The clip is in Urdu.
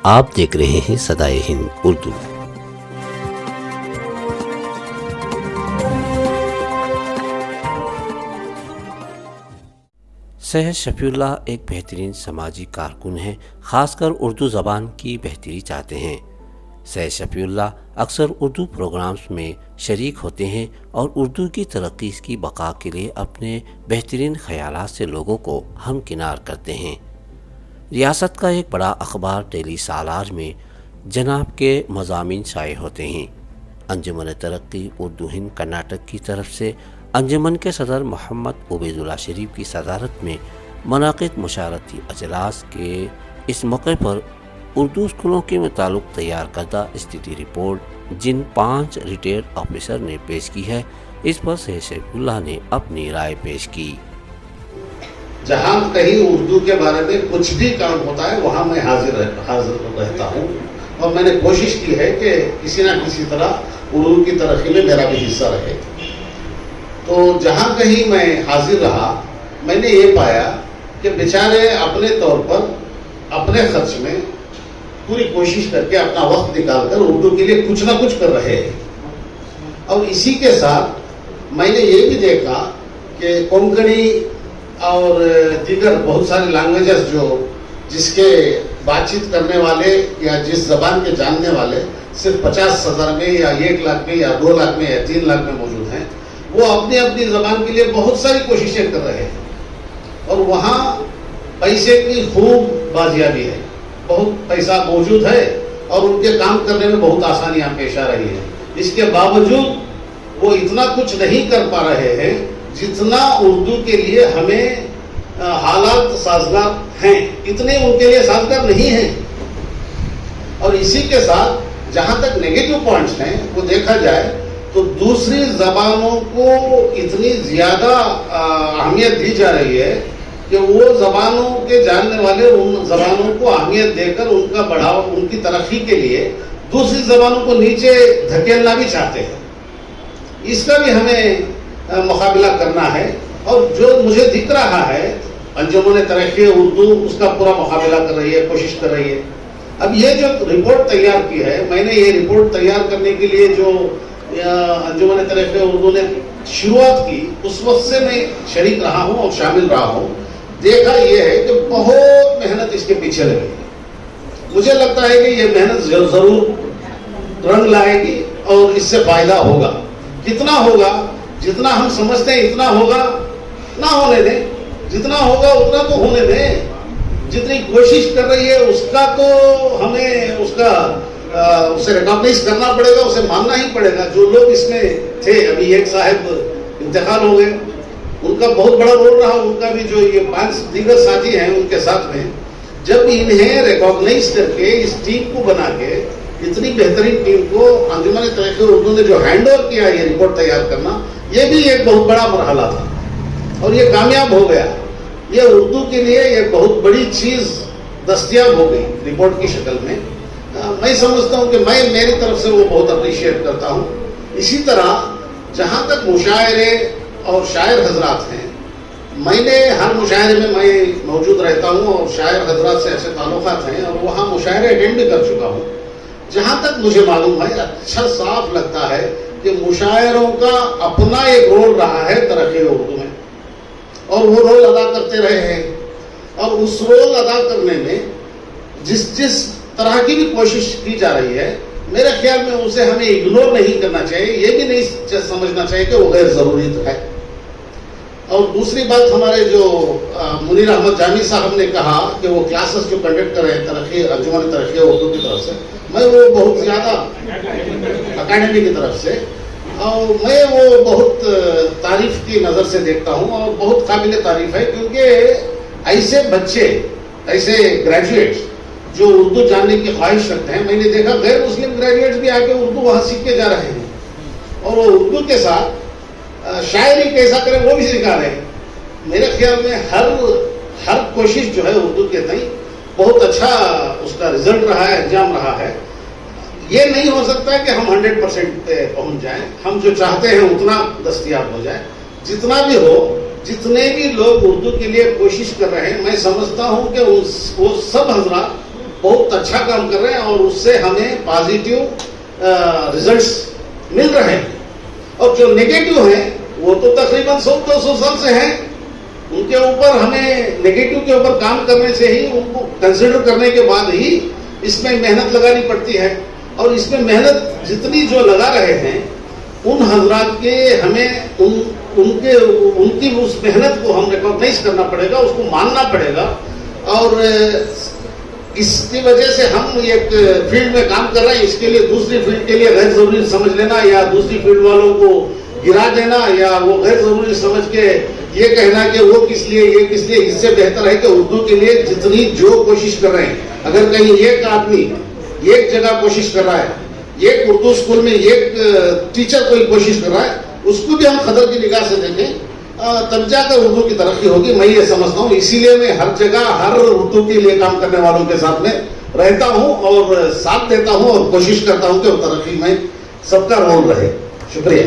آپ دیکھ رہے ہیں صدائے ہند اردو۔ سید شفیع اللہ ایک بہترین سماجی کارکن ہیں، خاص کر اردو زبان کی بہتری چاہتے ہیں۔ سید شفیع اللہ اکثر اردو پروگرامز میں شریک ہوتے ہیں اور اردو کی ترقی کی بقا کے لیے اپنے بہترین خیالات سے لوگوں کو ہمکنار کرتے ہیں۔ ریاست کا ایک بڑا اخبار ڈیلی سالار میں جناب کے مضامین شائع ہوتے ہیں۔ انجمن ترقی اردو ہند کرناٹک کی طرف سے انجمن کے صدر محمد عبید اللہ شریف کی صدارت میں منعقد مشاورتی اجلاس کے اس موقع پر اردو اسکولوں کے متعلق تیار کردہ اسٹڈی رپورٹ جن 5 ریٹائرڈ آفیسر نے پیش کی ہے، اس پر سید شفیع اللہ نے اپنی رائے پیش کی۔ جہاں کہیں اردو کے بارے میں کچھ بھی کام ہوتا ہے وہاں میں حاضر رہتا ہوں، اور میں نے کوشش کی ہے کہ کسی نہ کسی طرح اردو کی ترقی میں میرا بھی حصہ رہے۔ تو جہاں کہیں میں حاضر رہا، میں نے یہ پایا کہ بیچارے اپنے طور پر اپنے خرچ میں پوری کوشش کر کے اپنا وقت نکال کر اردو کے لیے کچھ نہ کچھ کر رہے ہیں۔ اور اسی کے ساتھ میں نے یہ بھی دیکھا کہ کونکنی اور دیگر بہت سارے لینگویجز جس کے بات چیت کرنے والے یا جس زبان کے جاننے والے صرف 50,000 میں یا 1 لاکھ میں یا 2 لاکھ میں یا 3 لاکھ میں موجود ہیں، وہ اپنی اپنی زبان کے لیے بہت ساری کوششیں کر رہے ہیں، اور وہاں پیسے کی خوب بازیابی ہے، بہت پیسہ موجود ہے اور ان کے کام کرنے میں بہت آسانیاں پیش آ رہی ہیں۔ اس کے باوجود وہ اتنا کچھ نہیں کر پا رہے ہیں جتنا اردو کے لیے ہمیں حالات سازگار ہیں، اتنے ان کے لیے سازگار نہیں ہیں۔ اور اسی کے ساتھ جہاں تک نیگیٹو پوائنٹس ہیں وہ دیکھا جائے تو دوسری زبانوں کو اتنی زیادہ اہمیت دی جا رہی ہے کہ وہ زبانوں کے جاننے والے ان زبانوں کو اہمیت دے کر ان کا بڑھاوا، ان کی ترقی کے لیے دوسری زبانوں کو نیچے دھکیلنا بھی چاہتے ہیں۔ اس کا بھی ہمیں مقابلہ کرنا ہے، اور جو مجھے دکھ رہا ہے انجمن ترقی اردو اس کا پورا مقابلہ کر رہی ہے، کوشش کر رہی ہے۔ اب یہ جو رپورٹ تیار کی ہے، میں نے یہ رپورٹ تیار کرنے کے لیے جو انجمن ترقی اردو نے شروعات کی، اس وقت سے میں شریک رہا ہوں اور شامل رہا ہوں۔ دیکھا یہ ہے کہ بہت محنت اس کے پیچھے لگی ہے۔ مجھے لگتا ہے کہ یہ محنت ضرور رنگ لائے گی اور اس سے فائدہ ہوگا۔ کتنا ہوگا؟ جتنا ہم سمجھتے ہیں اتنا ہوگا نہ ہونے دیں، جتنا ہوگا اتنا تو ہونے دیں۔ جتنی کوشش کر رہی ہے اس کا تو ہمیں اسے ریکگنائز کرنا پڑے گا، اسے ماننا ہی پڑے گا۔ جو لوگ اس میں تھے، ابھی ایک صاحب انتقال ہو گئے، ان کا بہت بڑا رول رہا، ان کا بھی جو یہ 5 دیگر ساتھی ہیں ان کے ساتھ میں، جب انہیں ریکگنائز کر کے اس ٹیم کو بنا کے اتنی بہترین ٹیم کو انجمن ترقی اردو نے جو ہینڈ اوور کیا یہ رپورٹ تیار کرنا، یہ بھی ایک بہت بڑا مرحلہ تھا اور یہ کامیاب ہو گیا۔ یہ اردو کے لیے ایک بہت بڑی چیز دستیاب ہو گئی رپورٹ کی شکل میں۔ میں سمجھتا ہوں کہ میں میری طرف سے وہ بہت اپریشیٹ کرتا ہوں۔ اسی طرح جہاں تک مشاعرے اور شاعر حضرات ہیں، میں نے ہر مشاعرے میں میں موجود رہتا ہوں اور شاعر حضرات سے ایسے تعلقات ہیں اور وہاں مشاعرے اٹینڈ بھی کر چکا ہوں۔ جہاں تک مجھے معلوم ہے، اچھا صاف لگتا ہے کہ مشاعروں کا اپنا ایک رول رہا ہے ترقی اردو میں، اور وہ رول ادا کرتے رہے ہیں، اور اس رول ادا کرنے میں جس طرح کی بھی کوشش کی جا رہی ہے، میرے خیال میں اسے ہمیں اگنور نہیں کرنا چاہیے، یہ بھی نہیں سمجھنا چاہیے کہ وہ غیر ضروری ہے۔ اور دوسری بات، ہمارے جو منیر احمد جامی صاحب نے کہا کہ وہ کلاسز جو کنڈکٹ کر رہے ہیں انجمن ترقی اردو کی طرف سے، میں وہ بہت زیادہ اکیڈمی کی طرف سے، اور میں وہ بہت تعریف کی نظر سے دیکھتا ہوں اور بہت قابل تعریف ہے، کیونکہ ایسے بچے، ایسے گریجویٹس جو اردو جاننے کی خواہش رکھتے ہیں، میں نے دیکھا غیر مسلم گریجویٹس بھی آ کے اردو وہاں سیکھ کے جا رہے ہیں، اور وہ اردو کے ساتھ شاعری کیسا کریں وہ بھی سکھا رہے ہیں۔ میرے خیال میں ہر کوشش جو ہے اردو کے تئیں بہت اچھا اس کا رزلٹ رہا ہے، انجام رہا ہے۔ یہ نہیں ہو سکتا کہ ہم 100% پہ پہنچ جائیں، ہم جو چاہتے ہیں اتنا دستیاب ہو جائے، جتنا بھی ہو، جتنے بھی لوگ اردو کے لیے کوشش کر رہے ہیں، میں سمجھتا ہوں کہ وہ سب حضرات بہت اچھا کام کر رہے ہیں اور اس سے ہمیں پازیٹیو ریزلٹس مل رہے ہیں. اور جو نیگیٹو ہیں وہ تو تقریباً 100-200 سال سے ہیں. ان کے اوپر ہمیں نیگیٹو کے اوپر کام کرنے سے ہی ان کو کنسیڈر کرنے کے بعد ہی اس میں محنت لگانی پڑتی ہے. اور اس میں محنت جتنی جو لگا رہے ہیں ان حضرات کے ہمیں ان کی اس محنت کو ہم ریکگنائز کرنا پڑے گا, اس کو ماننا پڑے گا. اور اس کی وجہ سے ہم ایک فیلڈ میں کام کر رہے ہیں, اس کے لیے دوسری فیلڈ کے لیے غیر ضروری سمجھ لینا یا دوسری فیلڈ والوں کو گرا دینا یا وہ غیر ضروری سمجھ کے یہ کہنا کہ وہ کس لیے یہ کس لیے, اس سے بہتر ہے کہ اردو کے لیے جتنی جو کوشش کر رہے ہیں, اگر کہیں ایک آدمی ایک جگہ کوشش کر رہا ہے, ایک اردو اسکول میں ایک ٹیچر کوئی کوشش کر رہا ہے, اس کو بھی ہم قدر کی نگاہ سے دیکھیں تب جا کر اردو کی ترقی ہوگی. میں یہ سمجھتا ہوں, اسی لیے میں ہر جگہ ہر اردو کے لیے کام کرنے والوں کے ساتھ میں رہتا ہوں اور ساتھ دیتا ہوں اور کوشش کرتا ہوں کہ وہ ترقی میں سب کا رول رہے. شکریہ.